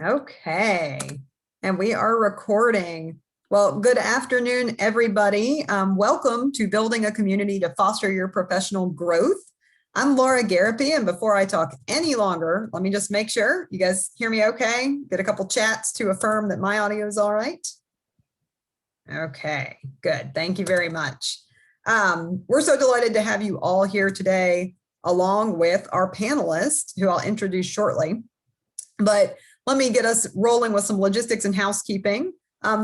Okay, and we are recording. Well, good afternoon, everybody. Welcome to Building a Community to Foster Your Professional Growth. I'm Laura Garapi, and before I talk any longer, let me just make sure you guys hear me okay. Get a couple chats to affirm that my audio is all right. Okay, good. Thank you very much. We're so delighted to have you all here today, along with our panelists, who I'll introduce shortly. But let me get us rolling with some logistics and housekeeping.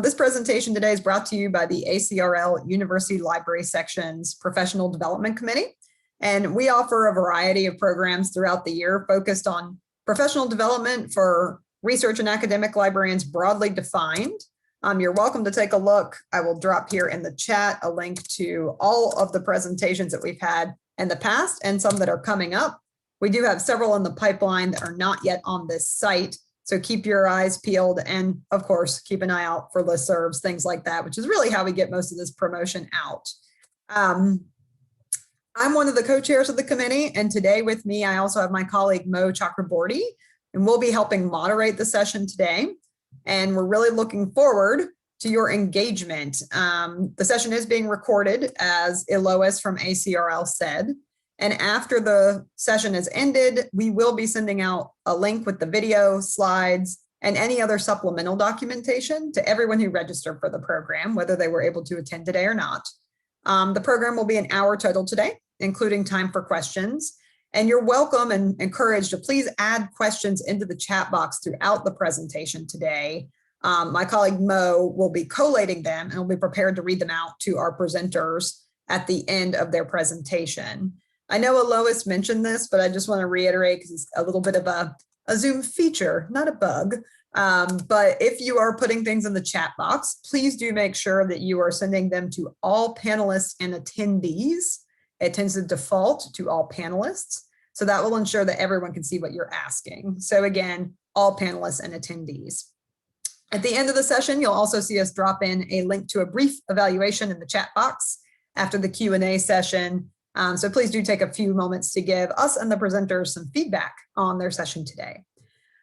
This presentation today is brought to you by the ACRL University Library Section's Professional Development Committee. And we offer a variety of programs throughout the year focused on professional development for research and academic librarians broadly defined. You're welcome to take a look. I will drop here in the chat a link to all of the presentations that we've had in the past and some that are coming up. We do have several in the pipeline that are not yet on this site. So keep your eyes peeled and of course, keep an eye out for listservs, things like that, which is really how we get most of this promotion out. I'm one of the co-chairs of the committee, and today with me, I also have my colleague Mo Chakraborty, and we'll be helping moderate the session today. And we're really looking forward to your engagement. The session is being recorded, as Lois from ACRL said. And after the session is ended, we will be sending out a link with the video, slides, and any other supplemental documentation to everyone who registered for the program, whether they were able to attend today or not. The program will be an hour total today, including time for questions. And you're welcome and encouraged to please add questions into the chat box throughout the presentation today. My colleague Mo will be collating them and will be prepared to read them out to our presenters at the end of their presentation. I know Lois mentioned this, but I just want to reiterate because it's a little bit of a Zoom feature, not a bug. But if you are putting things in the chat box, please do make sure that you are sending them to all panelists and attendees. It tends to default to all panelists. So that will ensure that everyone can see what you're asking. So again, all panelists and attendees. At the end of the session, you'll also see us drop in a link to a brief evaluation in the chat box after the Q&A session. So please do take a few moments to give us and the presenters some feedback on their session today.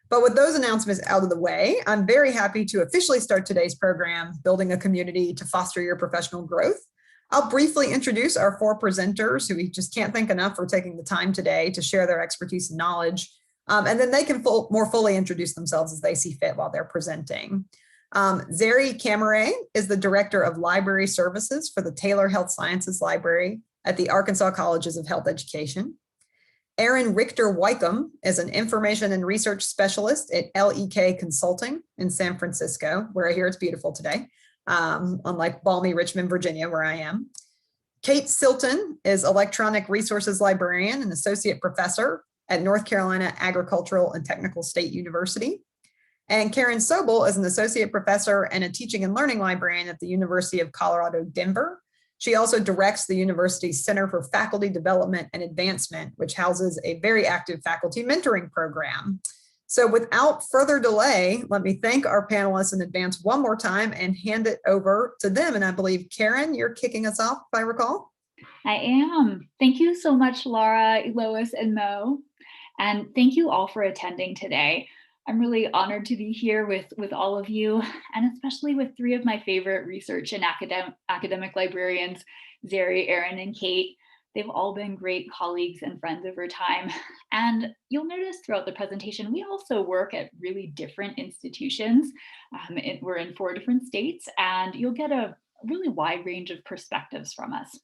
But with those announcements out of the way, I'm very happy to officially start today's program, Building a Community to Foster Your Professional Growth. I'll briefly introduce our four presenters who we just can't thank enough for taking the time today to share their expertise and knowledge. And then they can more fully introduce themselves as they see fit while they're presenting. Zary Kamarei is the Director of Library Services for the Taylor Health Sciences Library at the Arkansas Colleges of Health Education. Erin Richter-Weikum is an Information and Research Specialist at LEK Consulting in San Francisco, where I hear it's beautiful today, unlike balmy Richmond, Virginia, where I am. Kate Silton is Electronic Resources Librarian and Associate Professor at North Carolina Agricultural and Technical State University. And Karen Sobel is an Associate Professor and a Teaching and Learning Librarian at the University of Colorado, Denver. She also directs the university's Center for Faculty Development and Advancement, which houses a very active faculty mentoring program. So without further delay, let me thank our panelists in advance one more time and hand it over to them. And I believe, Karen, you're kicking us off, if I recall. I am. Thank you so much, Laura, Lois, and Mo. And thank you all for attending today. I'm really honored to be here with all of you, and especially with three of my favorite research and academic librarians, Zary, Erin, and Kate. They've all been great colleagues and friends over time. And you'll notice throughout the presentation, we also work at really different institutions. We're in 4 different states, and you'll get a really wide range of perspectives from us.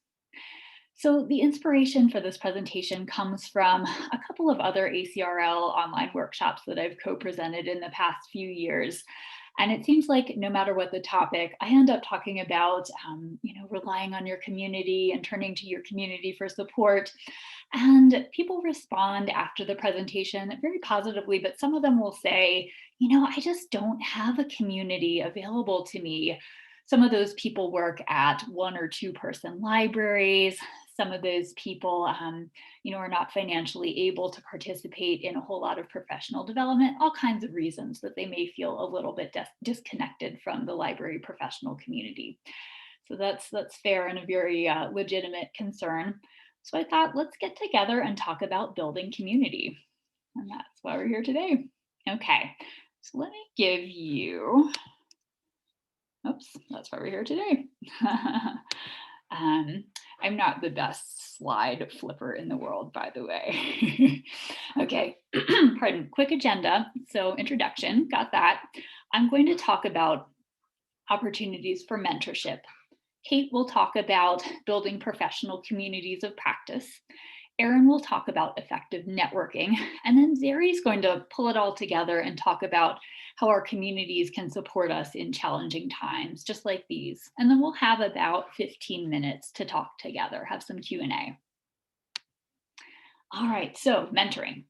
So the inspiration for this presentation comes from a couple of other ACRL online workshops that I've co-presented in the past few years. And it seems like no matter what the topic, I end up talking about, relying on your community and turning to your community for support. And people respond after the presentation very positively, but some of them will say, I just don't have a community available to me. Some of those people work at 1 or 2 person libraries. Some of those people, are not financially able to participate in a whole lot of professional development, all kinds of reasons that they may feel a little bit disconnected from the library professional community. So that's fair and a very legitimate concern. So I thought, let's get together and talk about building community. And that's why we're here today. Okay. So let me give you, oops, that's why we're here today. I'm not the best slide flipper in the world, by the way. Okay, pardon, quick agenda. So introduction, got that. I'm going to talk about opportunities for mentorship. Kate will talk about building professional communities of practice. Erin will talk about effective networking, and then Zary's going to pull it all together and talk about how our communities can support us in challenging times, just like these. And then we'll have about 15 minutes to talk together, have some Q&A. All right, so mentoring.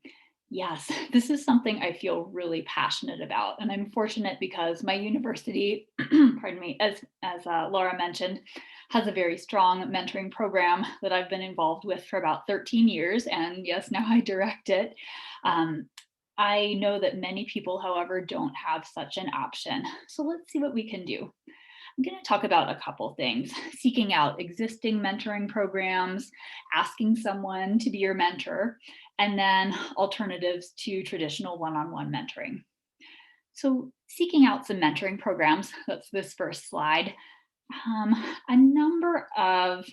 Yes, this is something I feel really passionate about, and I'm fortunate because my university, pardon me, as Laura mentioned, has a very strong mentoring program that I've been involved with for about 13 years, and yes, now I direct it. I know that many people, however, don't have such an option. So let's see what we can do. I'm going to talk about a couple things: seeking out existing mentoring programs, asking someone to be your mentor, and then alternatives to traditional one-on-one mentoring. So seeking out some mentoring programs, that's this first slide. A number of,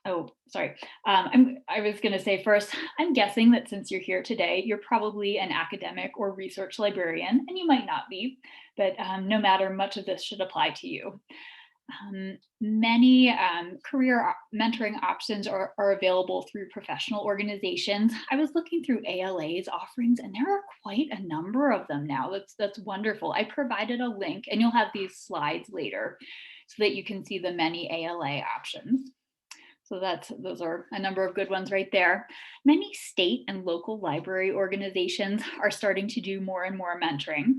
oh, sorry. I was going to say first, I'm guessing that since you're here today, you're probably an academic or research librarian, and you might not be, but no matter, much of this should apply to you. Many career mentoring options are available through professional organizations. I was looking through ALA's offerings, and there are quite a number of them now. That's wonderful. I provided a link, and you'll have these slides later so that you can see the many ALA options. So those are a number of good ones right there. Many state and local library organizations are starting to do more and more mentoring.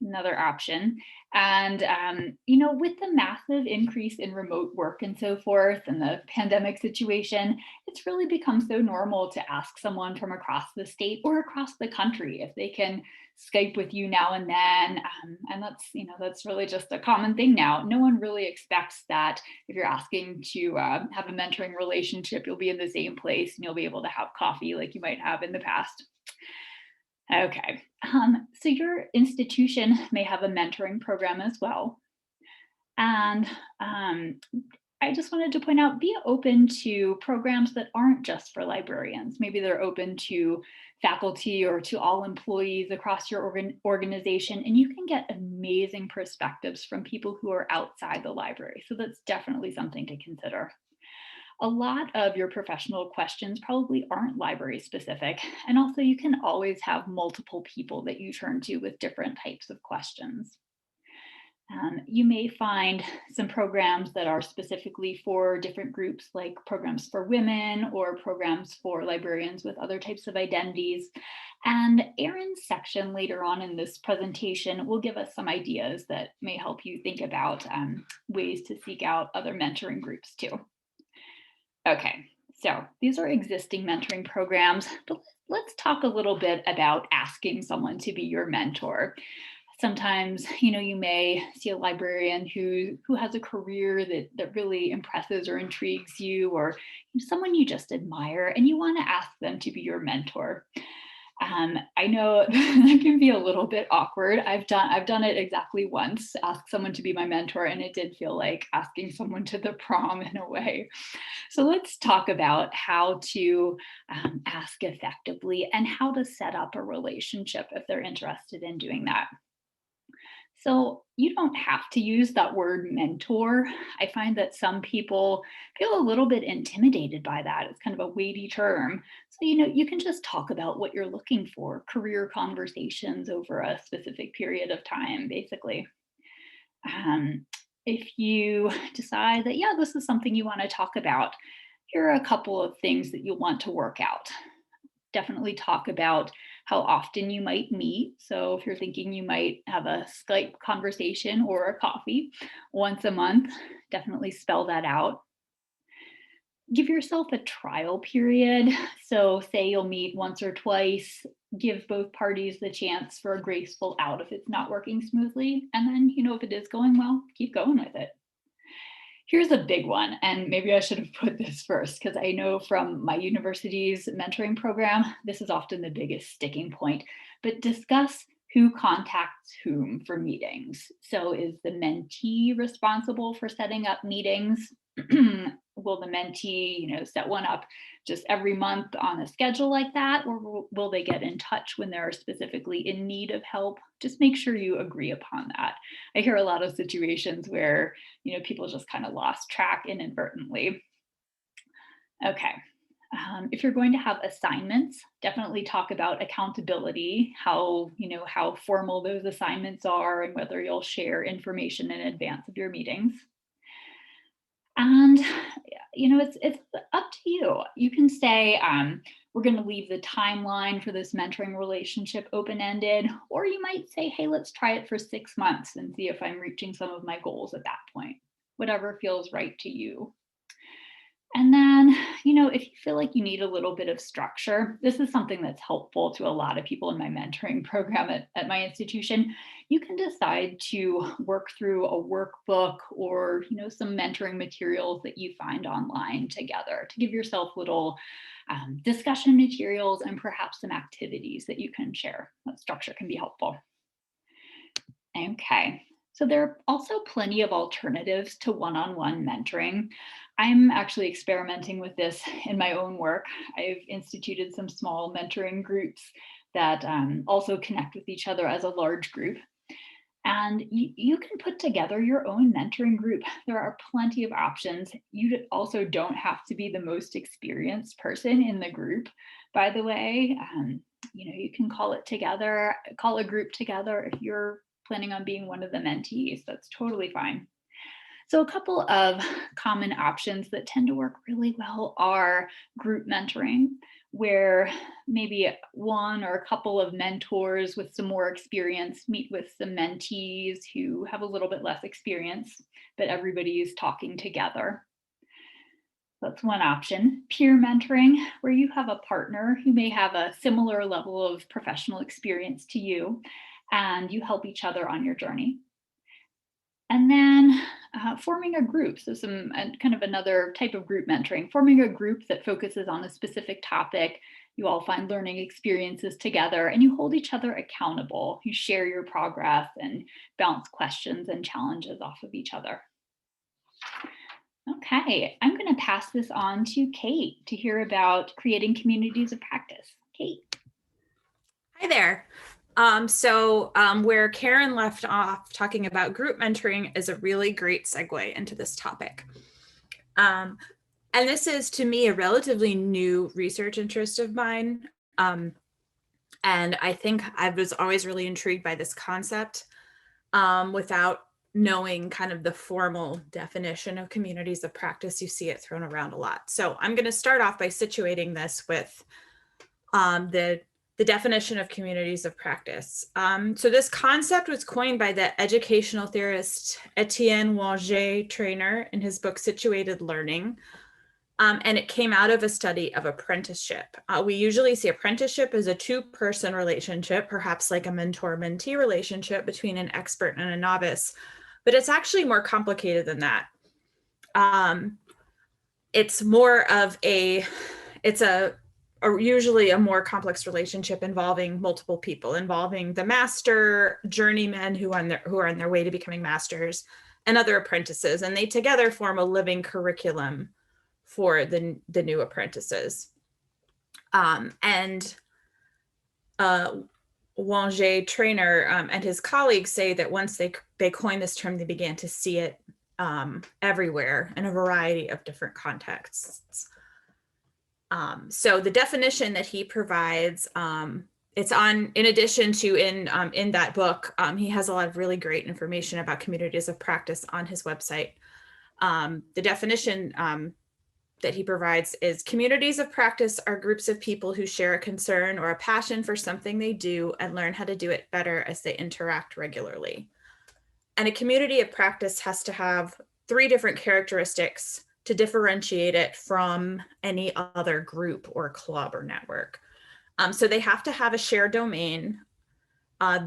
Another option. And, with the massive increase in remote work and so forth and the pandemic situation, it's really become so normal to ask someone from across the state or across the country if they can Skype with you now and then. And that's really just a common thing now. No one really expects that if you're asking to have a mentoring relationship, you'll be in the same place and you'll be able to have coffee like you might have in the past. Okay, so your institution may have a mentoring program as well. And I just wanted to point out, be open to programs that aren't just for librarians. Maybe they're open to faculty or to all employees across your organization, and you can get amazing perspectives from people who are outside the library. So that's definitely something to consider. A lot of your professional questions probably aren't library specific. And also you can always have multiple people that you turn to with different types of questions. You may find some programs that are specifically for different groups, like programs for women or programs for librarians with other types of identities. And Erin's section later on in this presentation will give us some ideas that may help you think about ways to seek out other mentoring groups too. Okay, so these are existing mentoring programs, but let's talk a little bit about asking someone to be your mentor. Sometimes, you may see a librarian who has a career that really impresses or intrigues you, or someone you just admire, and you want to ask them to be your mentor. I know that can be a little bit awkward. I've done it exactly once, ask someone to be my mentor, and it did feel like asking someone to the prom in a way. So let's talk about how to ask effectively and how to set up a relationship if they're interested in doing that. So you don't have to use that word mentor. I find that some people feel a little bit intimidated by that. It's kind of a weighty term. So, you can just talk about what you're looking for, career conversations over a specific period of time, basically. If you decide that, yeah, this is something you want to talk about, here are a couple of things that you'll want to work out. Definitely talk about how often you might meet. So if you're thinking you might have a Skype conversation or a coffee once a month, definitely spell that out. Give yourself a trial period. So say you'll meet once or twice, give both parties the chance for a graceful out if it's not working smoothly. And then, if it is going well, keep going with it. Here's a big one, and maybe I should have put this first because I know from my university's mentoring program, this is often the biggest sticking point, but discuss who contacts whom for meetings. So is the mentee responsible for setting up meetings? Will the mentee, set one up just every month on a schedule like that? Or will they get in touch when they're specifically in need of help? Just make sure you agree upon that. I hear a lot of situations where, people just kind of lost track inadvertently. Okay. If you're going to have assignments, definitely talk about accountability, how formal those assignments are, and whether you'll share information in advance of your meetings. And it's up to you. You can say, we're going to leave the timeline for this mentoring relationship open-ended, or you might say, hey, let's try it for 6 months and see if I'm reaching some of my goals at that point. Whatever feels right to you. And then, if you feel like you need a little bit of structure, this is something that's helpful to a lot of people in my mentoring program at my institution. You can decide to work through a workbook or, some mentoring materials that you find online together to give yourself little discussion materials and perhaps some activities that you can share. That structure can be helpful. Okay. So there are also plenty of alternatives to one-on-one mentoring. I'm actually experimenting with this in my own work. I've instituted some small mentoring groups that also connect with each other as a large group. And you can put together your own mentoring group. There are plenty of options. You also don't have to be the most experienced person in the group, by the way. You can call a group together if you're planning on being one of the mentees. That's totally fine. So a couple of common options that tend to work really well are group mentoring, where maybe one or a couple of mentors with some more experience meet with some mentees who have a little bit less experience, but everybody is talking together. That's one option. Peer mentoring, where you have a partner who may have a similar level of professional experience to you, and you help each other on your journey. And then forming a group, so kind of another type of group mentoring, forming a group that focuses on a specific topic. You all find learning experiences together and you hold each other accountable. You share your progress and bounce questions and challenges off of each other. Okay, I'm going to pass this on to Kate to hear about creating communities of practice. Kate. Hi there. Where Karen left off talking about group mentoring is a really great segue into this topic. And this is, to me, a relatively new research interest of mine. And I think I was always really intrigued by this concept without knowing kind of the formal definition of communities of practice. You see it thrown around a lot. So I'm going to start off by situating this with the definition of communities of practice. So this concept was coined by the educational theorist Etienne Wanger-Traynor in his book, Situated Learning. And it came out of a study of apprenticeship. We usually see apprenticeship as a two-person relationship, perhaps like a mentor-mentee relationship between an expert and a novice, but it's actually more complicated than that. It's more of usually a more complex relationship involving multiple people, involving the master, journeymen who are on their way to becoming masters, and other apprentices, and they together form a living curriculum for the new apprentices. Wanger-Traynor and his colleagues say that once they coined this term, they began to see it everywhere in a variety of different contexts. So the definition that he provides, it's in addition to in that book, he has a lot of really great information about communities of practice on his website. The definition that he provides is communities of practice are groups of people who share a concern or a passion for something they do and learn how to do it better as they interact regularly. And a community of practice has to have 3 different characteristics to differentiate it from any other group or club or network. So they have to have a shared domain.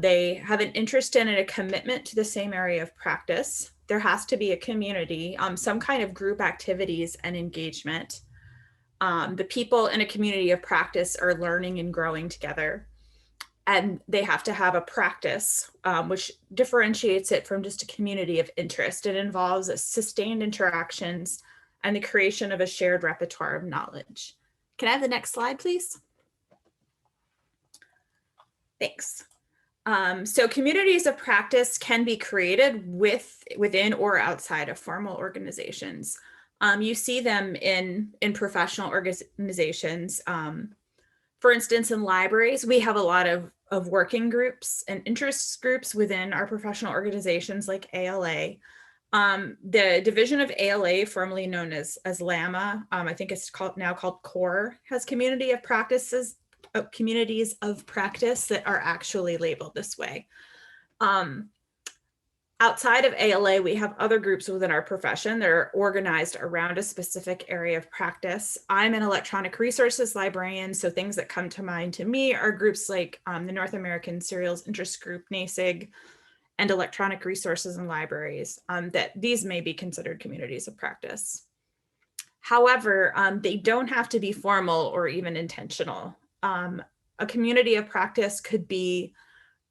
They have an interest in and a commitment to the same area of practice. There has to be a community, some kind of group activities and engagement. The people in a community of practice are learning and growing together. and they have to have a practice, which differentiates it from just a community of interest. It involves sustained interactions and the creation of a shared repertoire of knowledge. Can I have the next slide, please? Thanks. So communities of practice can be created within or outside of formal organizations. You see them in professional organizations. For instance, in libraries, we have a lot of working groups and interest groups within our professional organizations like ALA. The division of ALA, formerly known as LAMA, I think it's now called CORE, has communities of practice that are actually labeled this way. Outside of ALA, we have other groups within our profession that are organized around a specific area of practice. I'm an electronic resources librarian, so things that come to mind to me are groups like the North American Serials Interest Group, NASIG, and Electronic Resources and Libraries, that these may be considered communities of practice. However, they don't have to be formal or even intentional. A community of practice could be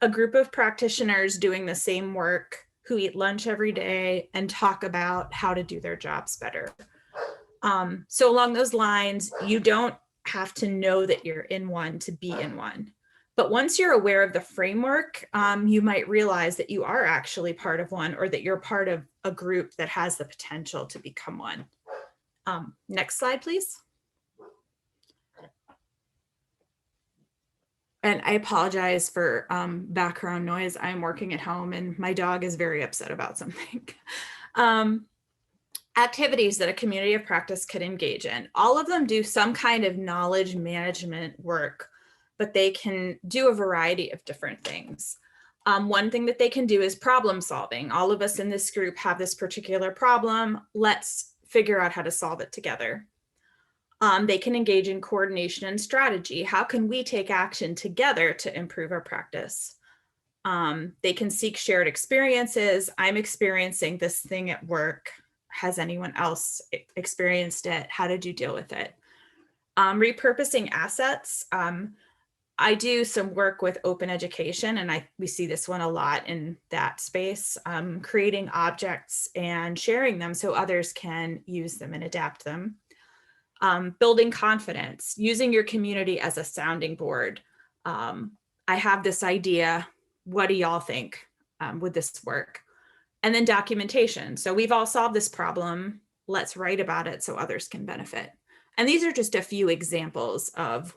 a group of practitioners doing the same work who eat lunch every day and talk about how to do their jobs better. So along those lines, you don't have to know that you're in one to be in one. But once you're aware of the framework, you might realize that you are actually part of one, or that you're part of a group that has the potential to become one. Next slide, please. And I apologize for background noise. I'm working at home and my dog is very upset about something. Activities that a community of practice could engage in. All of them do some kind of knowledge management work, but they can do a variety of different things. One thing that they can do is problem solving. All of us in this group have this particular problem. Let's figure out how to solve it together. They can engage in coordination and strategy. How can we take action together to improve our practice? They can seek shared experiences. I'm experiencing this thing at work. Has anyone else experienced it? How did you deal with it? Repurposing assets. I do some work with open education, and we see this one a lot in that space, creating objects and sharing them so others can use them and adapt them. Building confidence, using your community as a sounding board. I have this idea, what do y'all think would this work? And then documentation. So we've all solved this problem, let's write about it so others can benefit. And these are just a few examples of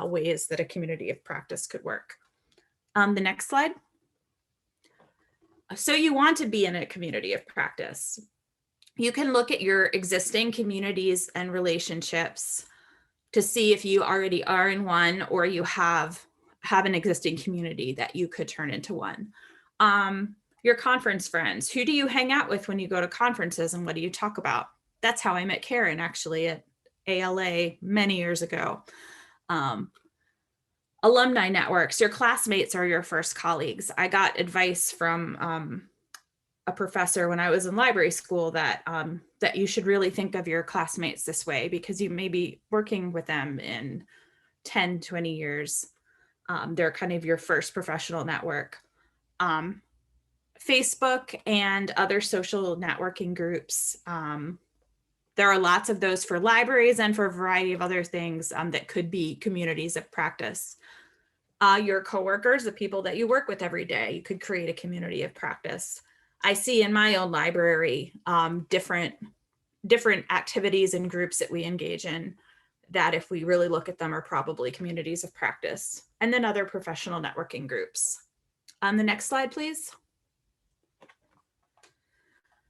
ways that a community of practice could work. The next slide. So you want to be in a community of practice. You can look at your existing communities and relationships to see if you already are in one, or you have an existing community that you could turn into one. Your conference friends, who do you hang out with when you go to conferences and what do you talk about? That's how I met Karen, actually, at ALA many years ago. Alumni networks, your classmates are your first colleagues. I got advice from a professor when I was in library school that that you should really think of your classmates this way, because you may be working with them in 10, 20 years. They're kind of your first professional network. Facebook and other social networking groups. There are lots of those for libraries and for a variety of other things that could be communities of practice. Your coworkers, the people that you work with every day, you could create a community of practice. I see in my own library different activities and groups that we engage in that, if we really look at them, are probably communities of practice. And then other professional networking groups. The next slide, please.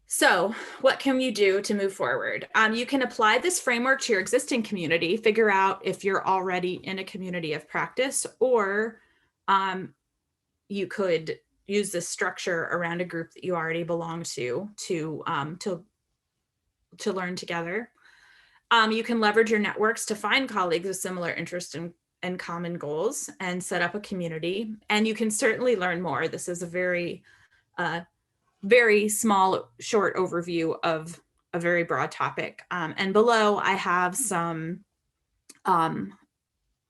So what can you do to move forward? You can apply this framework to your existing community, figure out if you're already in a community of practice, or you could use this structure around a group that you already belong to learn together. You can leverage your networks to find colleagues with similar interests and common goals and set up a community. And you can certainly learn more. This is a very small, short overview of a very broad topic. And below I have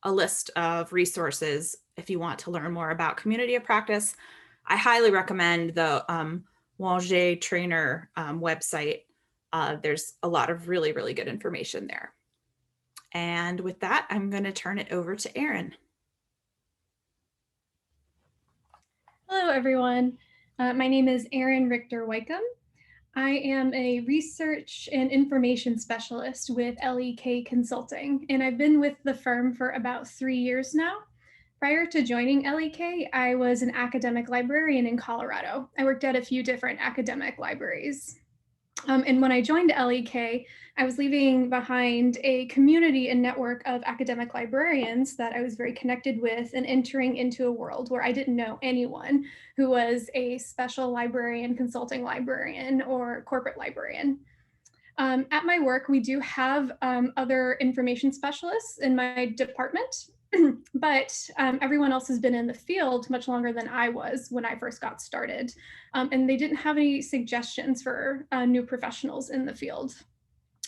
a a list of resources if you want to learn more about community of practice. I highly recommend the Wanger Trainer website. There's a lot of really, really good information there. And with that, I'm going to turn it over to Erin. Hello, everyone. My name is Erin Richter-Weikum. I am a research and information specialist with LEK Consulting, and I've been with the firm for about 3 years now. Prior to joining LEK, I was an academic librarian in Colorado. I worked at a few different academic libraries. And when I joined LEK, I was leaving behind a community and network of academic librarians that I was very connected with, and entering into a world where I didn't know anyone who was a special librarian, consulting librarian, or corporate librarian. At my work, we do have other information specialists in my department, but everyone else has been in the field much longer than I was when I first got started. And they didn't have any suggestions for new professionals in the field.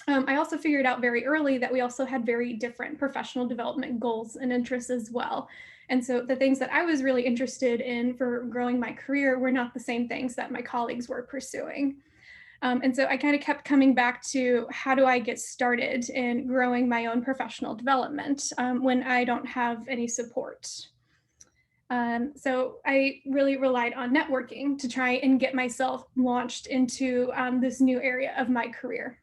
I also figured out very early that we also had very different professional development goals and interests as well. And so the things that I was really interested in for growing my career were not the same things that my colleagues were pursuing. And so I kind of kept coming back to, how do I get started in growing my own professional development when I don't have any support? So I really relied on networking to try and get myself launched into this new area of my career.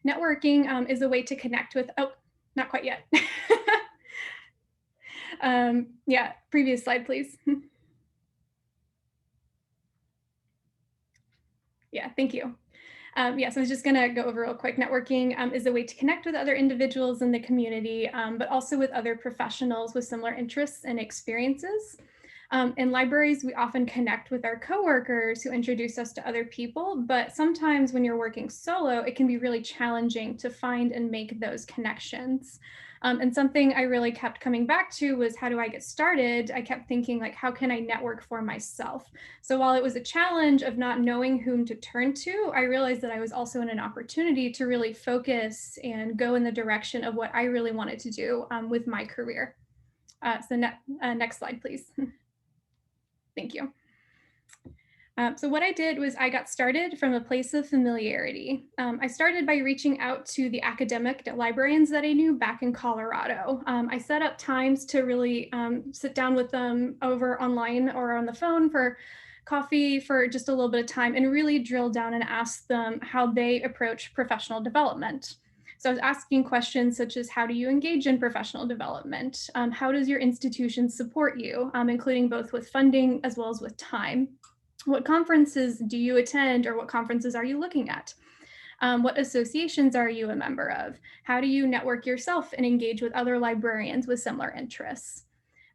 Networking is a way to connect with, oh, not quite yet. Yeah, previous slide, please. Yeah, thank you. Yeah, so I was just going to go over real quick. Networking is a way to connect with other individuals in the community, but also with other professionals with similar interests and experiences. In libraries, we often connect with our coworkers who introduce us to other people, but sometimes when you're working solo, it can be really challenging to find and make those connections. And something I really kept coming back to was, how do I get started? I kept thinking, like, how can I network for myself? So while it was a challenge of not knowing whom to turn to, I realized that I was also in an opportunity to really focus and go in the direction of what I really wanted to do with my career. So next slide, please. Thank you. So what I did was I got started from a place of familiarity. I started by reaching out to the academic librarians that I knew back in Colorado. I set up times to really sit down with them over online or on the phone for coffee for just a little bit of time, and really drill down and ask them how they approach professional development. So I was asking questions such as, how do you engage in professional development? How does your institution support you, including both with funding as well as with time? What conferences do you attend, or what conferences are you looking at? What associations are you a member of? How do you network yourself and engage with other librarians with similar interests?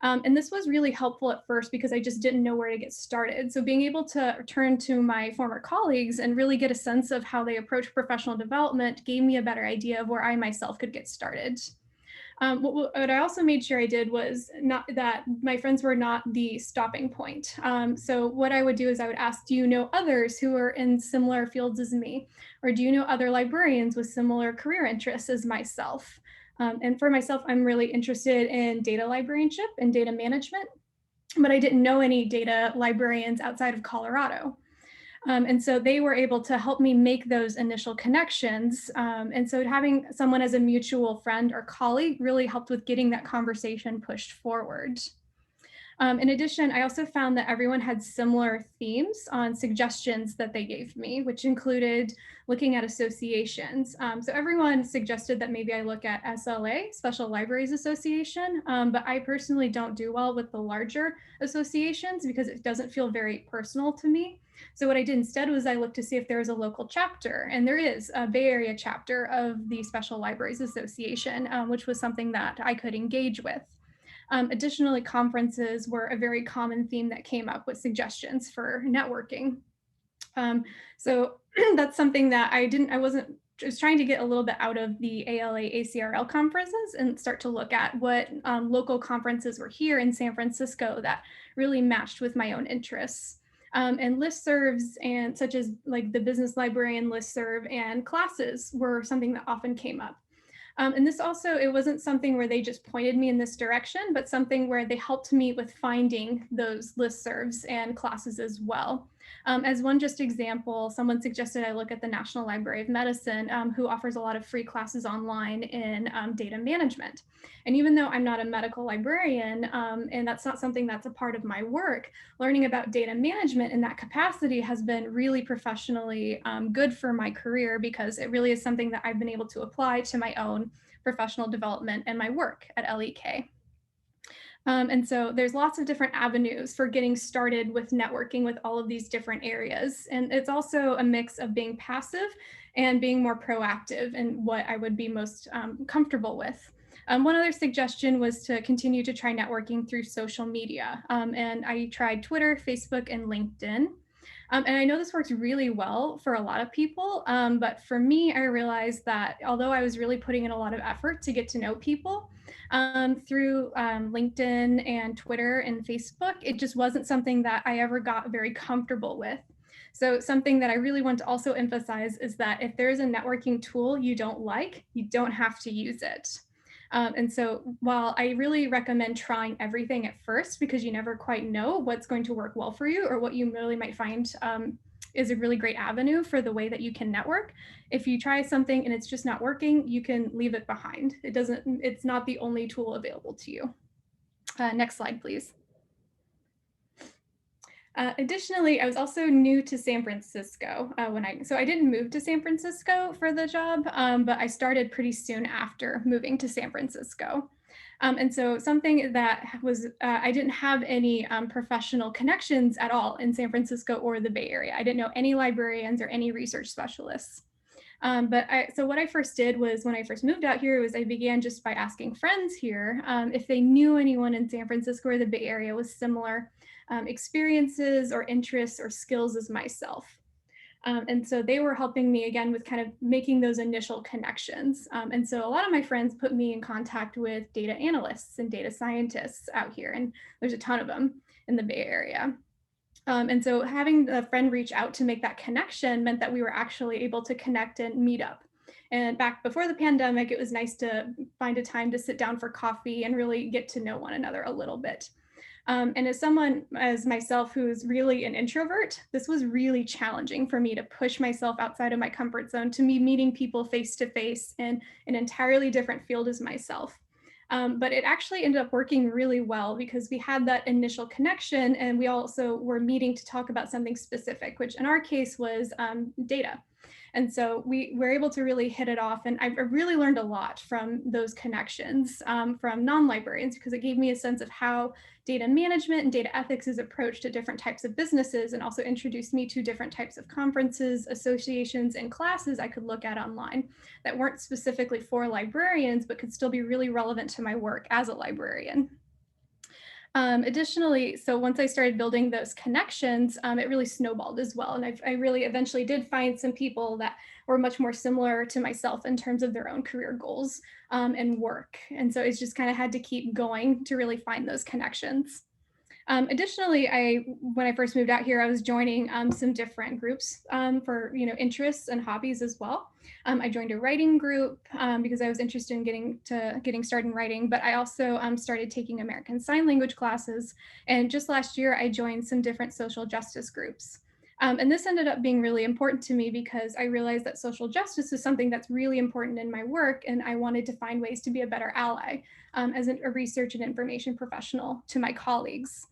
And this was really helpful at first because I just didn't know where to get started. So being able to turn to my former colleagues and really get a sense of how they approach professional development gave me a better idea of where I myself could get started. What I also made sure I did was not that my friends were not the stopping point. So what I would do is I would ask, do you know others who are in similar fields as me? Or do you know other librarians with similar career interests as myself? And for myself, I'm really interested in data librarianship and data management, but I didn't know any data librarians outside of Colorado. And so they were able to help me make those initial connections. And so having someone as a mutual friend or colleague really helped with getting that conversation pushed forward. In addition, I also found that everyone had similar themes on suggestions that they gave me, which included looking at associations. So everyone suggested that maybe I look at SLA, Special Libraries Association, but I personally don't do well with the larger associations because it doesn't feel very personal to me. So what I did instead was I looked to see if there was a local chapter, and there is a Bay Area chapter of the Special Libraries Association, which was something that I could engage with. Additionally, conferences were a very common theme that came up with suggestions for networking. So that's something that I was trying to get a little bit out of the ALA ACRL conferences and start to look at what local conferences were here in San Francisco that really matched with my own interests. And listservs, and such as like the Business Librarian listserv, and classes were something that often came up. And this also, it wasn't something where they just pointed me in this direction, but something where they helped me with finding those listservs and classes as well. As one just example, someone suggested I look at the National Library of Medicine, who offers a lot of free classes online in data management. And even though I'm not a medical librarian, and that's not something that's a part of my work, learning about data management in that capacity has been really professionally good for my career, because it really is something that I've been able to apply to my own professional development and my work at LEK. And so there's lots of different avenues for getting started with networking with all of these different areas. And it's also a mix of being passive and being more proactive in what I would be most comfortable with. One other suggestion was to continue to try networking through social media. And I tried Twitter, Facebook, and LinkedIn. And I know this works really well for a lot of people, but for me, I realized that although I was really putting in a lot of effort to get to know people through LinkedIn and Twitter and Facebook, it just wasn't something that I ever got very comfortable with. So something that I really want to also emphasize is that if there's a networking tool you don't like, you don't have to use it. And so while I really recommend trying everything at first, because you never quite know what's going to work well for you or what you really might find is a really great avenue for the way that you can network. If you try something and it's just not working, you can leave it behind. It's not the only tool available to you. Next slide, please. Additionally, I was also new to San Francisco so I didn't move to San Francisco for the job, but I started pretty soon after moving to San Francisco. And so something that was, I didn't have any professional connections at all in San Francisco or the Bay Area. I didn't know any librarians or any research specialists. So what I first did was, when I first moved out here, was I began just by asking friends here if they knew anyone in San Francisco or the Bay Area with similar experiences or interests or skills as myself. And so they were helping me again with kind of making those initial connections. And so a lot of my friends put me in contact with data analysts and data scientists out here, and there's a ton of them in the Bay Area. And so having a friend reach out to make that connection meant that we were actually able to connect and meet up. And back before the pandemic, it was nice to find a time to sit down for coffee and really get to know one another a little bit. And as someone as myself who's really an introvert, this was really challenging for me to push myself outside of my comfort zone, to me meeting people face to face in an entirely different field as myself. But it actually ended up working really well, because we had that initial connection, and we also were meeting to talk about something specific, which in our case was data. And so we were able to really hit it off. And I really learned a lot from those connections from non-librarians, because it gave me a sense of how data management and data ethics is approached at different types of businesses, and also introduced me to different types of conferences, associations, and classes I could look at online that weren't specifically for librarians, but could still be really relevant to my work as a librarian. Additionally, so once I started building those connections, it really snowballed as well. And I really eventually did find some people that were much more similar to myself in terms of their own career goals and work. And so it's just kind of had to keep going to really find those connections. Additionally, when I first moved out here, I was joining some different groups for interests and hobbies as well. I joined a writing group because I was interested in getting started in writing, but I also started taking American Sign Language classes. And just last year, I joined some different social justice groups. And this ended up being really important to me, because I realized that social justice is something that's really important in my work, and I wanted to find ways to be a better ally as a research and information professional to my colleagues.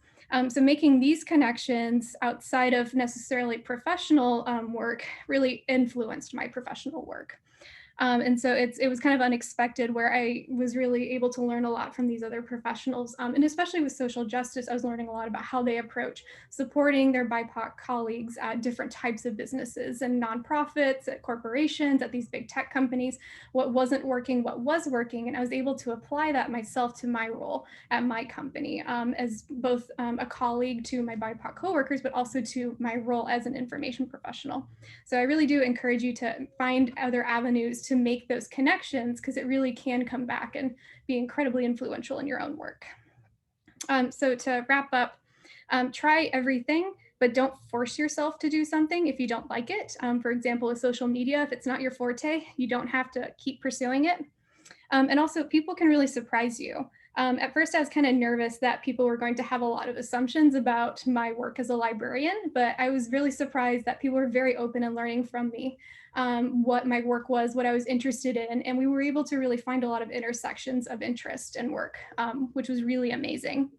So making these connections outside of necessarily professional work really influenced my professional work. And so it was kind of unexpected, where I was really able to learn a lot from these other professionals. And especially with social justice, I was learning a lot about how they approach supporting their BIPOC colleagues at different types of businesses and nonprofits, at corporations, at these big tech companies, what wasn't working, what was working. And I was able to apply that myself to my role at my company as both a colleague to my BIPOC coworkers, but also to my role as an information professional. So I really do encourage you to find other avenues to make those connections, because it really can come back and be incredibly influential in your own work. So to wrap up, try everything, but don't force yourself to do something if you don't like it. For example, with social media, if it's not your forte, you don't have to keep pursuing it. And also people can really surprise you. At first I was kind of nervous that people were going to have a lot of assumptions about my work as a librarian, but I was really surprised that people were very open and learning from me what my work was, what I was interested in, and we were able to really find a lot of intersections of interest and work, which was really amazing.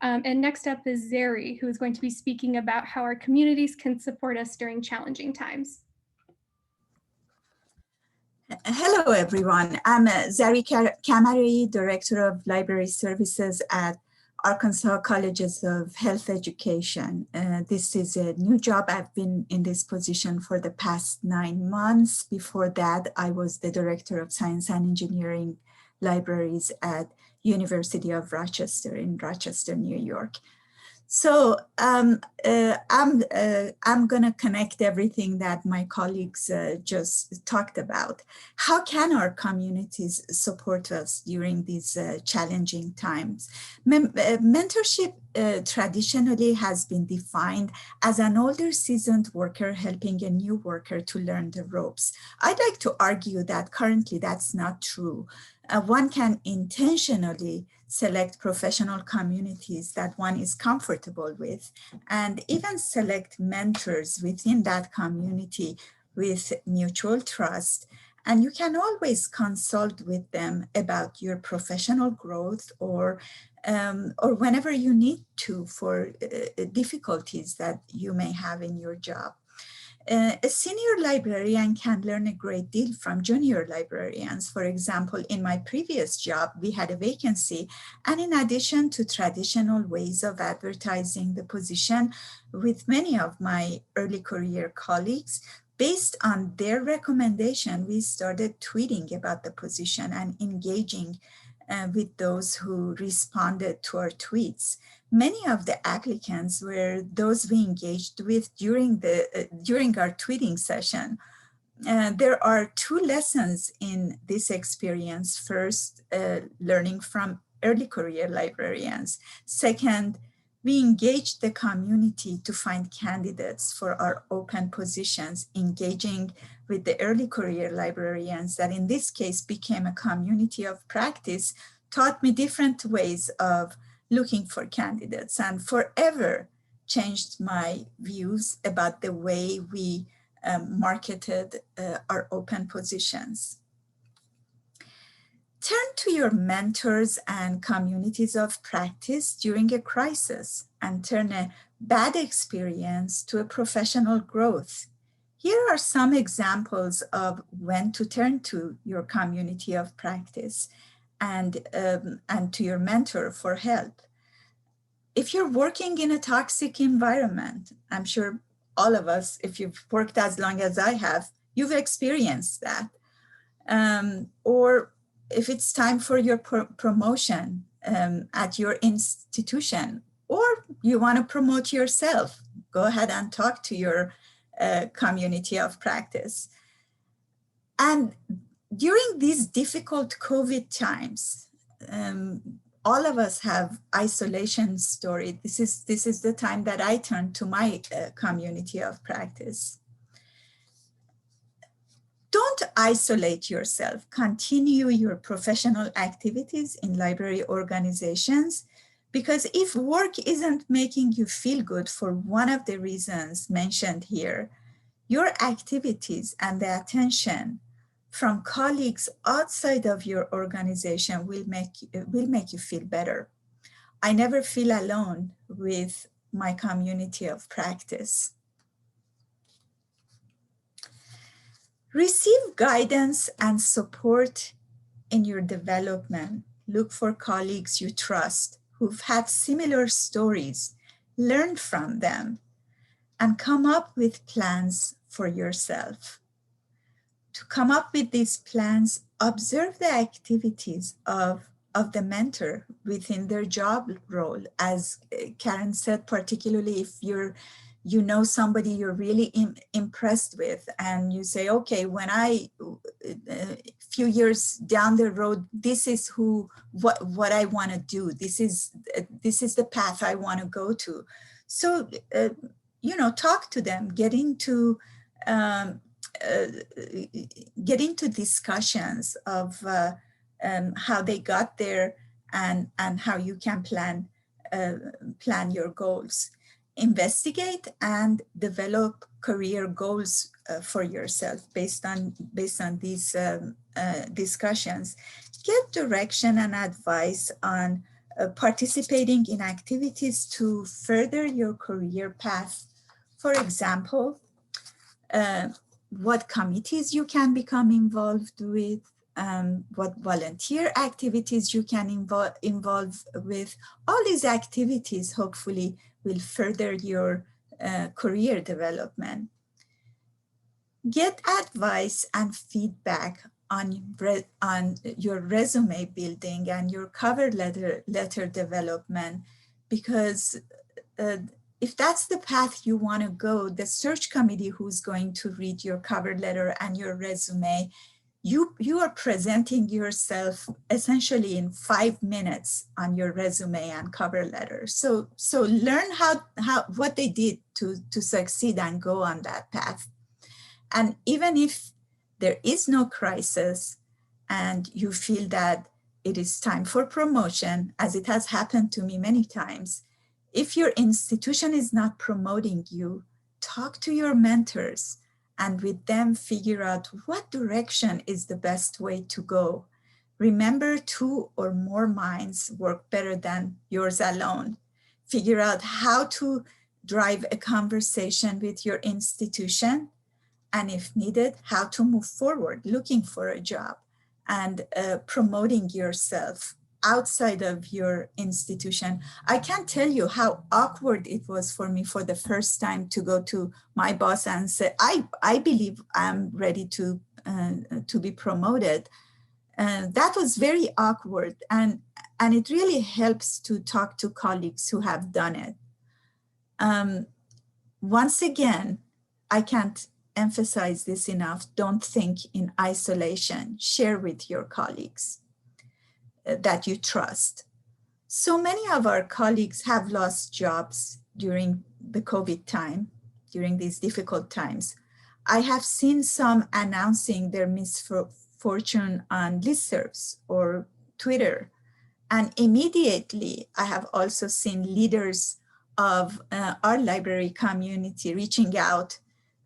And next up is Zary, who is going to be speaking about how our communities can support us during challenging times. Hello, everyone. I'm Zary Kamarei, Director of Library Services at Arkansas Colleges of Health Education. This is a new job. I've been in this position for the past 9 months. Before that, I was the Director of Science and Engineering Libraries at University of Rochester in Rochester, New York. So I'm going to connect everything that my colleagues just talked about. How can our communities support us during these challenging times? Mentorship traditionally has been defined as an older seasoned worker helping a new worker to learn the ropes. I'd like to argue that currently that's not true. One can intentionally select professional communities that one is comfortable with, and even select mentors within that community with mutual trust. And you can always consult with them about your professional growth or whenever you need to for difficulties that you may have in your job. A senior librarian can learn a great deal from junior librarians. For example, in my previous job, we had a vacancy, and in addition to traditional ways of advertising the position with many of my early career colleagues, based on their recommendation, we started tweeting about the position and engaging with those who responded to our tweets. Many of the applicants were those we engaged with during our tweeting session. There are 2 lessons in this experience. First, learning from early career librarians. Second, we engaged the community to find candidates for our open positions, engaging with the early career librarians that in this case became a community of practice, taught me different ways of looking for candidates and forever changed my views about the way we marketed our open positions. Turn to your mentors and communities of practice during a crisis and turn a bad experience to a professional growth. Here are some examples of when to turn to your community of practice and to your mentor for help. If you're working in a toxic environment, I'm sure all of us, if you've worked as long as I have, you've experienced that. Or if it's time for your promotion at your institution, or you want to promote yourself, go ahead and talk to your community of practice. And during these difficult COVID times, all of us have isolation story. This is the time that I turn to my community of practice. Don't isolate yourself. Continue your professional activities in library organizations, because if work isn't making you feel good for one of the reasons mentioned here, your activities and the attention from colleagues outside of your organization will make you feel better. I never feel alone with my community of practice. Receive guidance and support in your development. Look for colleagues you trust who've had similar stories. Learn from them and come up with plans for yourself. To come up with these plans, observe the activities of the mentor within their job role. As Karen said, particularly if you know somebody you're really impressed with and you say, okay, when a few years down the road, this is what I want to do. This is the path I want to go to. So, talk to them, get into discussions of how they got there, and how you can plan your goals. Investigate and develop career goals for yourself based on these discussions. Get direction and advice on participating in activities to further your career path. For example, what committees you can become involved with, what volunteer activities you can involve with. All these activities hopefully will further your career development. Get advice and feedback on your resume building and your cover letter development, because if that's the path you want to go, the search committee who's going to read your cover letter and your resume, you are presenting yourself essentially in 5 minutes on your resume and cover letter. So learn what they did to succeed and go on that path. And even if there is no crisis and you feel that it is time for promotion, as it has happened to me many times, if your institution is not promoting you, talk to your mentors and with them figure out what direction is the best way to go. Remember, 2 or more minds work better than yours alone. Figure out how to drive a conversation with your institution, and if needed, how to move forward looking for a job and promoting yourself outside of your institution. I can't tell you how awkward it was for me for the first time to go to my boss and say, I believe I'm ready to be promoted. That was very awkward, and it really helps to talk to colleagues who have done it. Once again, I can't emphasize this enough. Don't think in isolation. Share with your colleagues that you trust. So many of our colleagues have lost jobs during the COVID time, during these difficult times. I have seen some announcing their misfortune on listservs or Twitter. And immediately, I have also seen leaders of our library community reaching out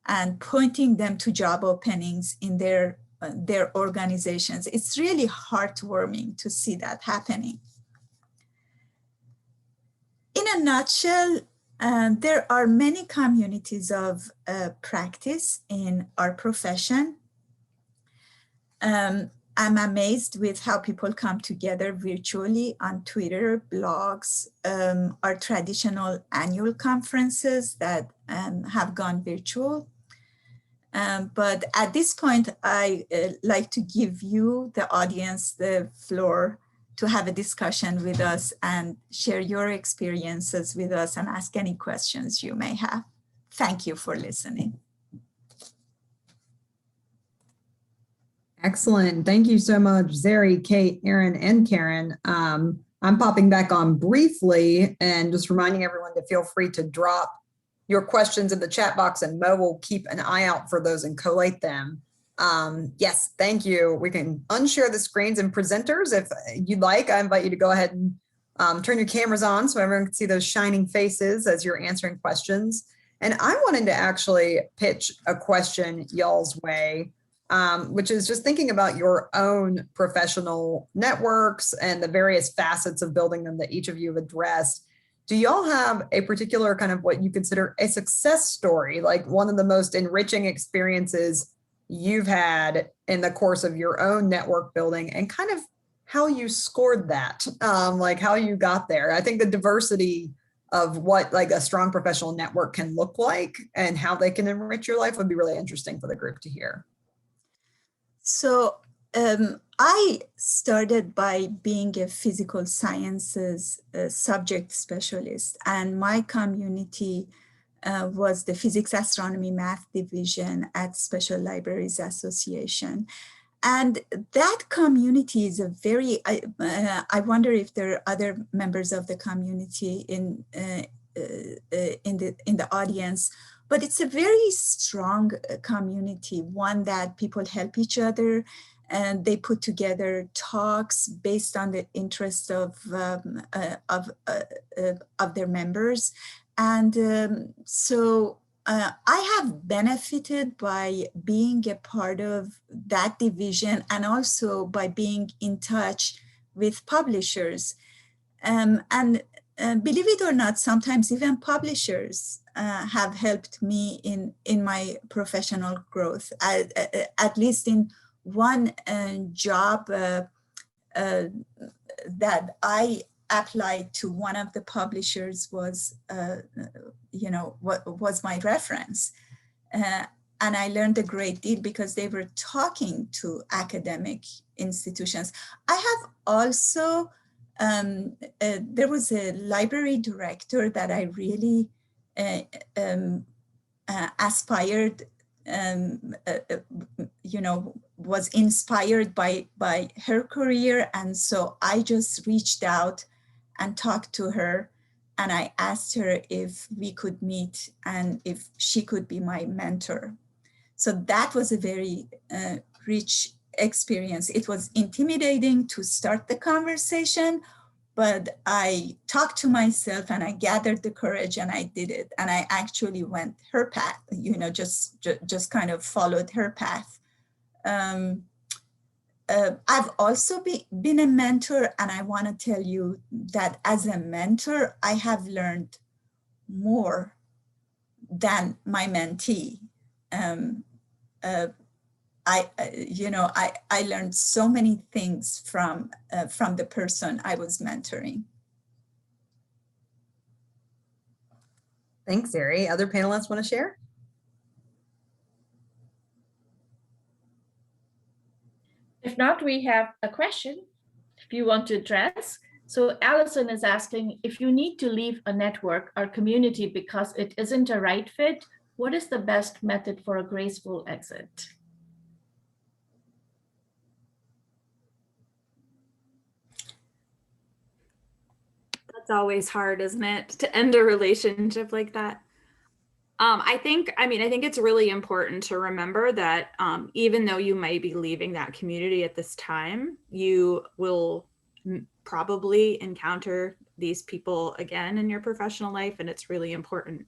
and pointing them to job openings in their organizations. It's really heartwarming to see that happening. In a nutshell, there are many communities of practice in our profession. I'm amazed with how people come together virtually on Twitter, blogs, our traditional annual conferences that have gone virtual. But at this point, I like to give you, the audience, the floor to have a discussion with us and share your experiences with us and ask any questions you may have. Thank you for listening. Excellent. Thank you so much, Zary, Kate, Erin, and Karen. I'm popping back on briefly and just reminding everyone to feel free to drop your questions in the chat box, and Mo will keep an eye out for those and collate them. Yes, thank you. We can unshare the screens and presenters if you'd like. I invite you to go ahead and turn your cameras on so everyone can see those shining faces as you're answering questions. And I wanted to actually pitch a question y'all's way, which is just thinking about your own professional networks and the various facets of building them that each of you have addressed. Do y'all have a particular kind of what you consider a success story, like one of the most enriching experiences you've had in the course of your own network building, and kind of how you scored that, like how you got there? I think the diversity of what like a strong professional network can look like and how they can enrich your life would be really interesting for the group to hear. So I started by being a physical sciences subject specialist, and my community was the Physics, Astronomy, Math division at Special Libraries Association. And that community is a very, I wonder if there are other members of the community in the audience, but it's a very strong community, one that people help each other. and they put together talks based on the interest of their members. And so I have benefited by being a part of that division and also by being in touch with publishers. And believe it or not, sometimes even publishers have helped me in my professional growth, at least in one job that I applied to. One of the publishers was, was my reference. And I learned a great deal because they were talking to academic institutions. I have also, there was a library director that I really aspired, was inspired by her career. And so I just reached out and talked to her, and I asked her if we could meet and if she could be my mentor. So that was a very rich experience. It was intimidating to start the conversation, but I talked to myself and I gathered the courage and I did it. And I actually went her path, just kind of followed her path. I've also been a mentor, and I want to tell you that as a mentor, I have learned more than my mentee. I learned so many things from the person I was mentoring. Thanks, Zary. Other panelists want to share? If not, we have a question if you want to address. So Allison is asking, if you need to leave a network or community because it isn't a right fit, what is the best method for a graceful exit? That's always hard, isn't it, to end a relationship like that? I think it's really important to remember that even though you might be leaving that community at this time, you will probably encounter these people again in your professional life. And it's really important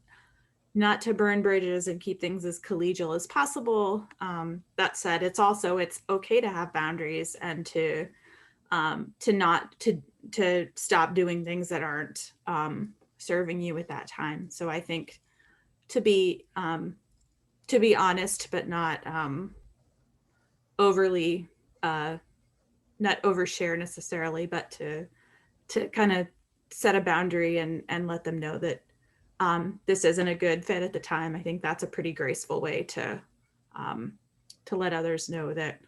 not to burn bridges and keep things as collegial as possible. That said, it's okay to have boundaries and to stop doing things that aren't serving you at that time. So I think to be honest, but not overly, not overshare necessarily, but to kind of set a boundary and let them know that this isn't a good fit at the time. I think that's a pretty graceful way to let others know that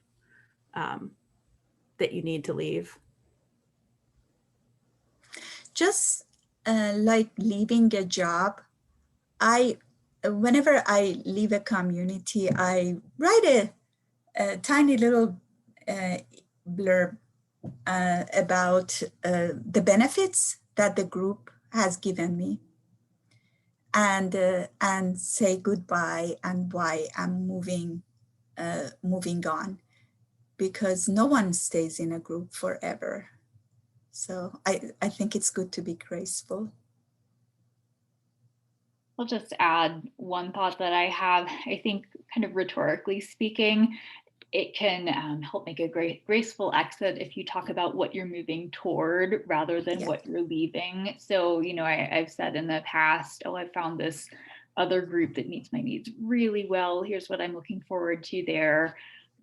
that you need to leave. Just like leaving a job, whenever I leave a community, I write a tiny little blurb about the benefits that the group has given me, and say goodbye and why I'm moving on, because no one stays in a group forever. So I think it's good to be graceful. I'll just add one thought that I have. I think, kind of rhetorically speaking, it can help make a graceful exit if you talk about what you're moving toward rather than what you're leaving. So, I've said in the past, oh, I found this other group that meets my needs really well. Here's what I'm looking forward to there.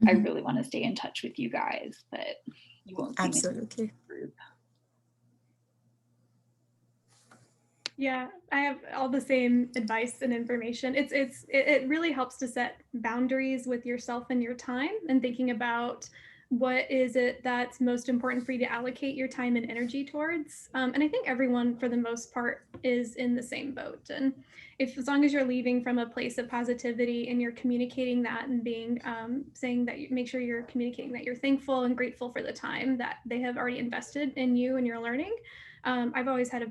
Mm-hmm. I really want to stay in touch with you guys, but you won't see absolutely. me in the group. Yeah, I have all the same advice and information. It really helps to set boundaries with yourself and your time, and thinking about what is it that's most important for you to allocate your time and energy towards. And I think everyone, for the most part, is in the same boat. And as long as you're leaving from a place of positivity and you're communicating that and being saying that, make sure you're communicating that you're thankful and grateful for the time that they have already invested in you and your learning. I've always had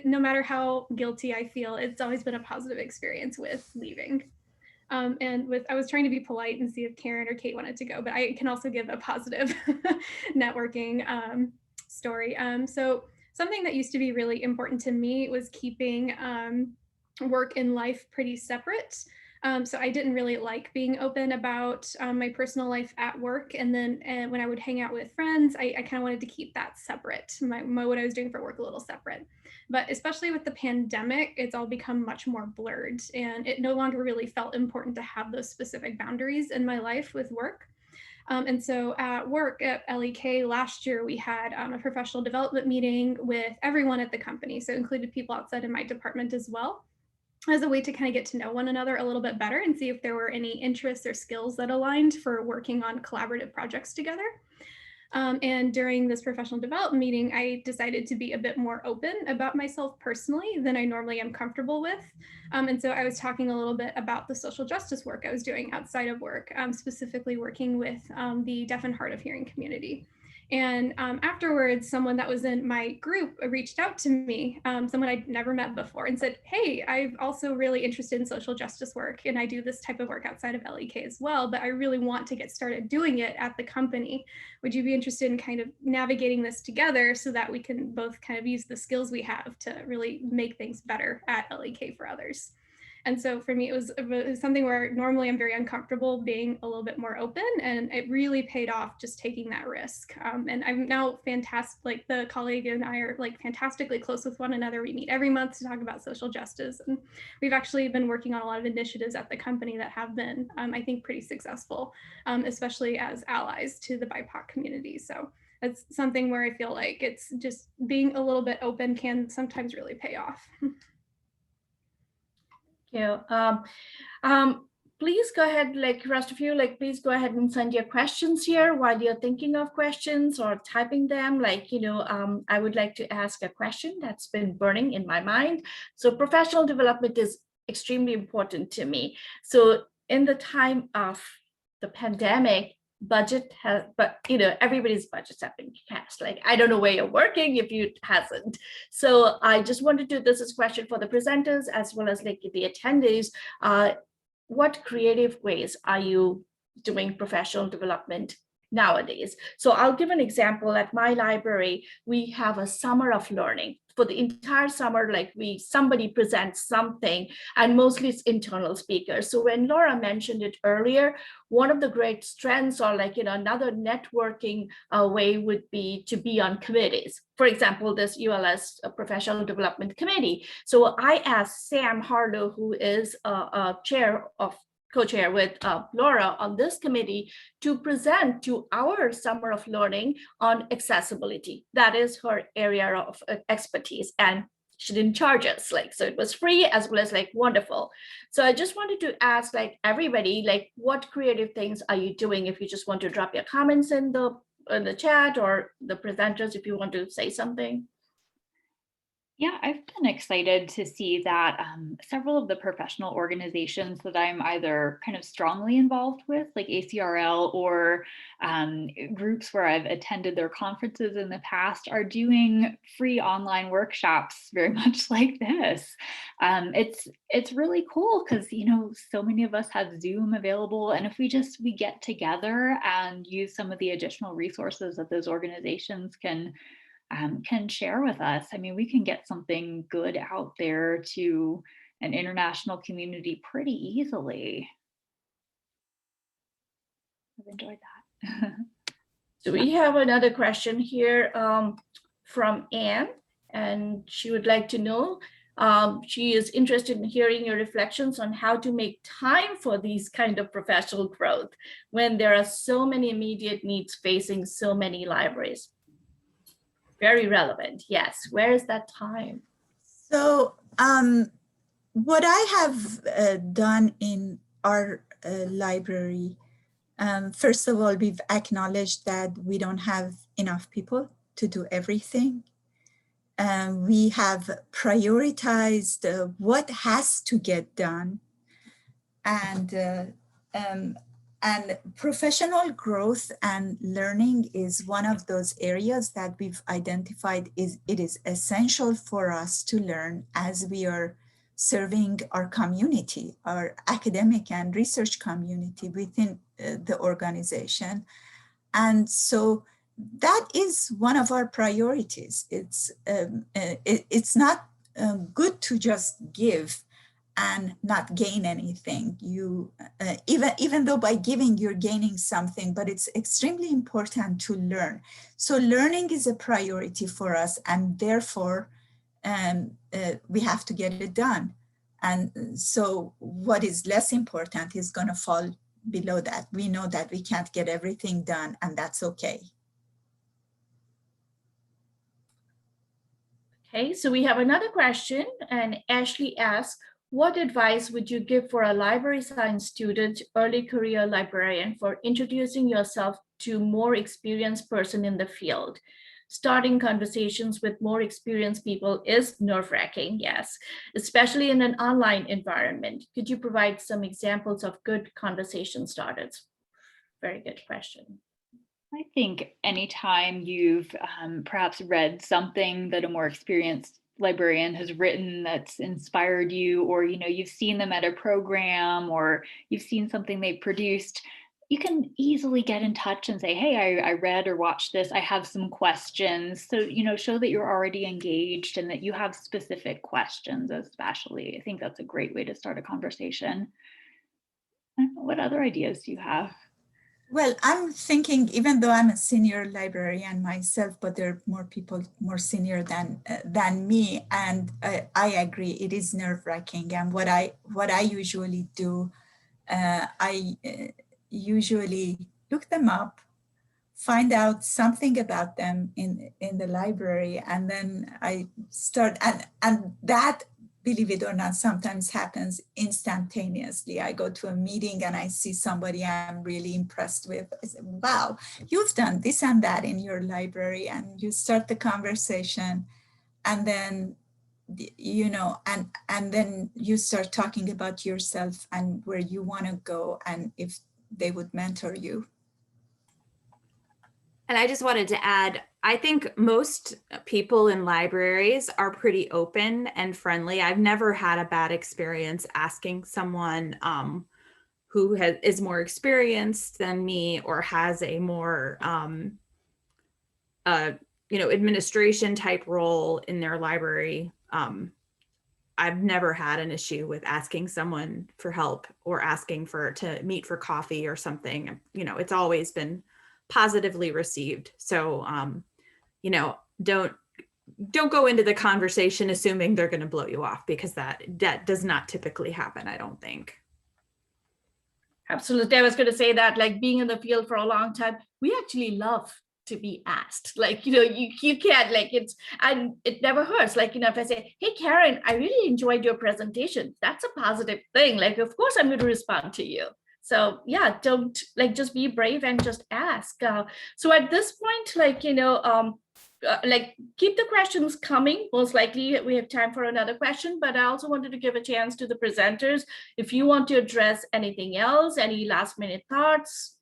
no matter how guilty I feel, it's always been a positive experience with leaving. I was trying to be polite and see if Karen or Kate wanted to go, but I can also give a positive networking story. So something that used to be really important to me was keeping work and life pretty separate. So I didn't really like being open about my personal life at work. And then when I would hang out with friends, I kind of wanted to keep that separate, what I was doing for work a little separate. But especially with the pandemic, it's all become much more blurred, and it no longer really felt important to have those specific boundaries in my life with work. And so at work at LEK last year, we had a professional development meeting with everyone at the company. So included people outside of my department as well, as a way to kind of get to know one another a little bit better and see if there were any interests or skills that aligned for working on collaborative projects together. And during this professional development meeting, I decided to be a bit more open about myself personally than I normally am comfortable with. And so I was talking a little bit about the social justice work I was doing outside of work, specifically working with the deaf and hard of hearing community. And afterwards, someone that was in my group reached out to me, someone I'd never met before, and said, hey, I'm also really interested in social justice work, and I do this type of work outside of LEK as well, but I really want to get started doing it at the company. Would you be interested in kind of navigating this together so that we can both kind of use the skills we have to really make things better at LEK for others? And so for me, it was something where normally I'm very uncomfortable being a little bit more open, and it really paid off just taking that risk. And I'm now fantastic, like the colleague and I are like fantastically close with one another. We meet every month to talk about social justice. And we've actually been working on a lot of initiatives at the company that have been, I think, pretty successful, especially as allies to the BIPOC community. So it's something where I feel like it's just being a little bit open can sometimes really pay off. Please go ahead, like rest of you, like please go ahead and send your questions here while you're thinking of questions or typing them. Like, I would like to ask a question that's been burning in my mind. So professional development is extremely important to me. So in the time of the pandemic, everybody's budgets have been cast. Like, I don't know where you're working if you hasn't. So I just wanted to, this is a question for the presenters as well as like the attendees. What creative ways are you doing professional development nowadays? So I'll give an example. At my library, we have a summer of learning. For the entire summer, like somebody presents something, and mostly it's internal speakers. So when Laura mentioned it earlier, one of the great strengths, or like, another networking way would be to be on committees. For example, this ULS Professional Development Committee. So I asked Sam Harlow, who is a co-chair with Laura on this committee, to present to our Summer of Learning on accessibility. That is her area of expertise, and she didn't charge us, so it was free as well as wonderful. So I just wanted to ask everybody, what creative things are you doing? If you just want to drop your comments in the chat, or the presenters, if you want to say something. Yeah, I've been excited to see that several of the professional organizations that I'm either kind of strongly involved with, like ACRL, or groups where I've attended their conferences in the past, are doing free online workshops very much like this. It's really cool because, so many of us have Zoom available, and if we get together and use some of the additional resources that those organizations can share with us, we can get something good out there to an international community pretty easily. I've enjoyed that. So we have another question here from Anne, and she would like to know, she is interested in hearing your reflections on how to make time for these kind of professional growth when there are so many immediate needs facing so many libraries. Very relevant. Yes. Where is that time? So what I have done in our library, first of all, we've acknowledged that we don't have enough people to do everything. We have prioritized what has to get done, and professional growth and learning is one of those areas that we've identified it is essential for us to learn as we are serving our community, our academic and research community within the organization. And so that is one of our priorities. It's not good to just give and not gain anything. Even though by giving you're gaining something, but it's extremely important to learn. So learning is a priority for us, and therefore we have to get it done. And so what is less important is going to fall below that. We know that we can't get everything done, and that's okay. Okay, so we have another question, and Ashley asks, what advice would you give for a library science student, early career librarian, for introducing yourself to more experienced person in the field? Starting conversations with more experienced people is nerve-wracking, yes, especially in an online environment. Could you provide some examples of good conversation starters? Very good question. I think anytime you've perhaps read something that a more experienced librarian has written that's inspired you, or you've seen them at a program, or you've seen something they've produced, you can easily get in touch and say, hey, I read or watched this, I have some questions. So, show that you're already engaged and that you have specific questions, especially. I think that's a great way to start a conversation. What other ideas do you have? Well, I'm thinking, even though I'm a senior librarian myself, but there are more people more senior than me, and I agree, it is nerve-wracking. And what I usually do, I usually look them up, find out something about them in the library, and then I start, and that, believe it or not, sometimes happens instantaneously. I go to a meeting and I see somebody I'm really impressed with. I say, wow, you've done this and that in your library, and you start the conversation, and then, and then you start talking about yourself and where you want to go, and if they would mentor you. And I just wanted to add, I think most people in libraries are pretty open and friendly. I've never had a bad experience asking someone who is more experienced than me, or has a more administration type role in their library. I've never had an issue with asking someone for help or asking to meet for coffee or something. It's always been positively received. So, don't go into the conversation assuming they're going to blow you off, because that does not typically happen, I don't think. Absolutely. I was going to say that, like, being in the field for a long time, we actually love to be asked. Like, you can't, like, and it never hurts. Like, if I say, hey, Karen, I really enjoyed your presentation, that's a positive thing. Like, of course I'm going to respond to you. So yeah, don't, like, just be brave and just ask. So at this point, like, keep the questions coming. Most likely we have time for another question, but I also wanted to give a chance to the presenters. If you want to address anything else, any last minute thoughts.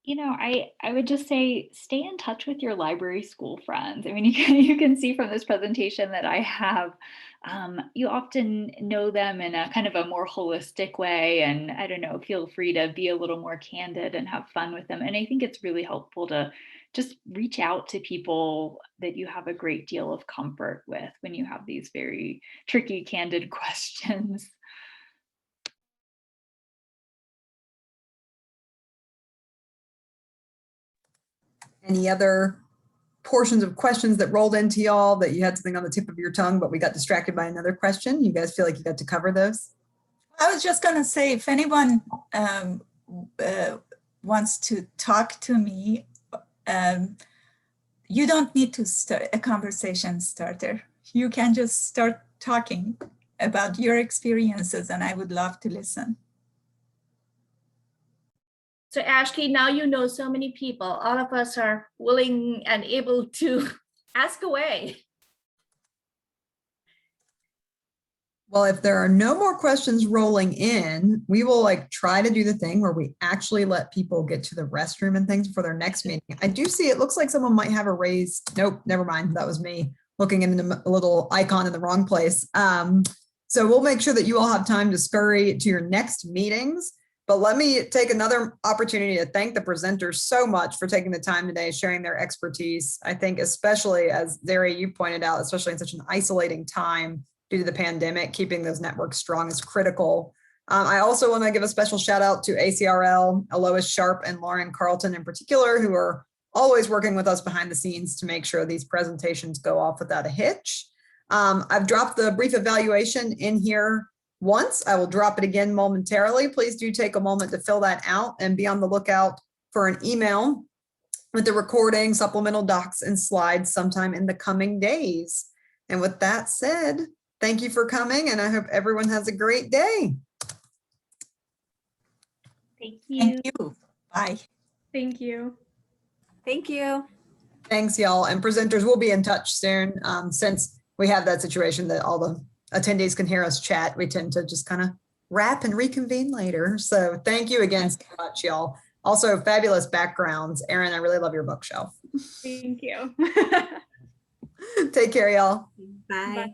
I would just say, stay in touch with your library school friends. I mean, you can see from this presentation that I have, you often know them in a kind of a more holistic way. And I don't know, feel free to be a little more candid and have fun with them. And I think it's really helpful to just reach out to people that you have a great deal of comfort with when you have these very tricky, candid questions. Any other portions of questions that rolled into y'all that you had something on the tip of your tongue, but we got distracted by another question? You guys feel like you got to cover those? I was just going to say, if anyone wants to talk to me, you don't need to start a conversation starter. You can just start talking about your experiences, and I would love to listen. So Ashley, now you know so many people. All of us are willing and able to ask away. Well, if there are no more questions rolling in, we will like try to do the thing where we actually let people get to the restroom and things for their next meeting. I do see it looks like someone might have a raised, nope, never mind. That was me looking in the little icon in the wrong place. So we'll make sure that you all have time to scurry to your next meetings. But let me take another opportunity to thank the presenters so much for taking the time today, sharing their expertise. I think especially as Zary, you pointed out, especially in such an isolating time due to the pandemic, keeping those networks strong is critical. I also want to give a special shout out to ACRL, Lois Sharp and Lauren Carlton in particular, who are always working with us behind the scenes to make sure these presentations go off without a hitch. I've dropped the brief evaluation in here once. I will drop it again momentarily. Please do take a moment to fill that out and be on the lookout for an email with the recording, supplemental docs, and slides sometime in the coming days. And with that said, thank you for coming, and I hope everyone has a great day. Thank you. Thank you. Bye. Thank you. Thank you. Thanks, y'all. And presenters will be in touch soon. Since we have that situation that all the attendees can hear us chat, we tend to just kind of wrap and reconvene later. So thank you again so much, y'all. Also, fabulous backgrounds. Erin, I really love your bookshelf. Thank you. Take care, y'all. Bye. Bye.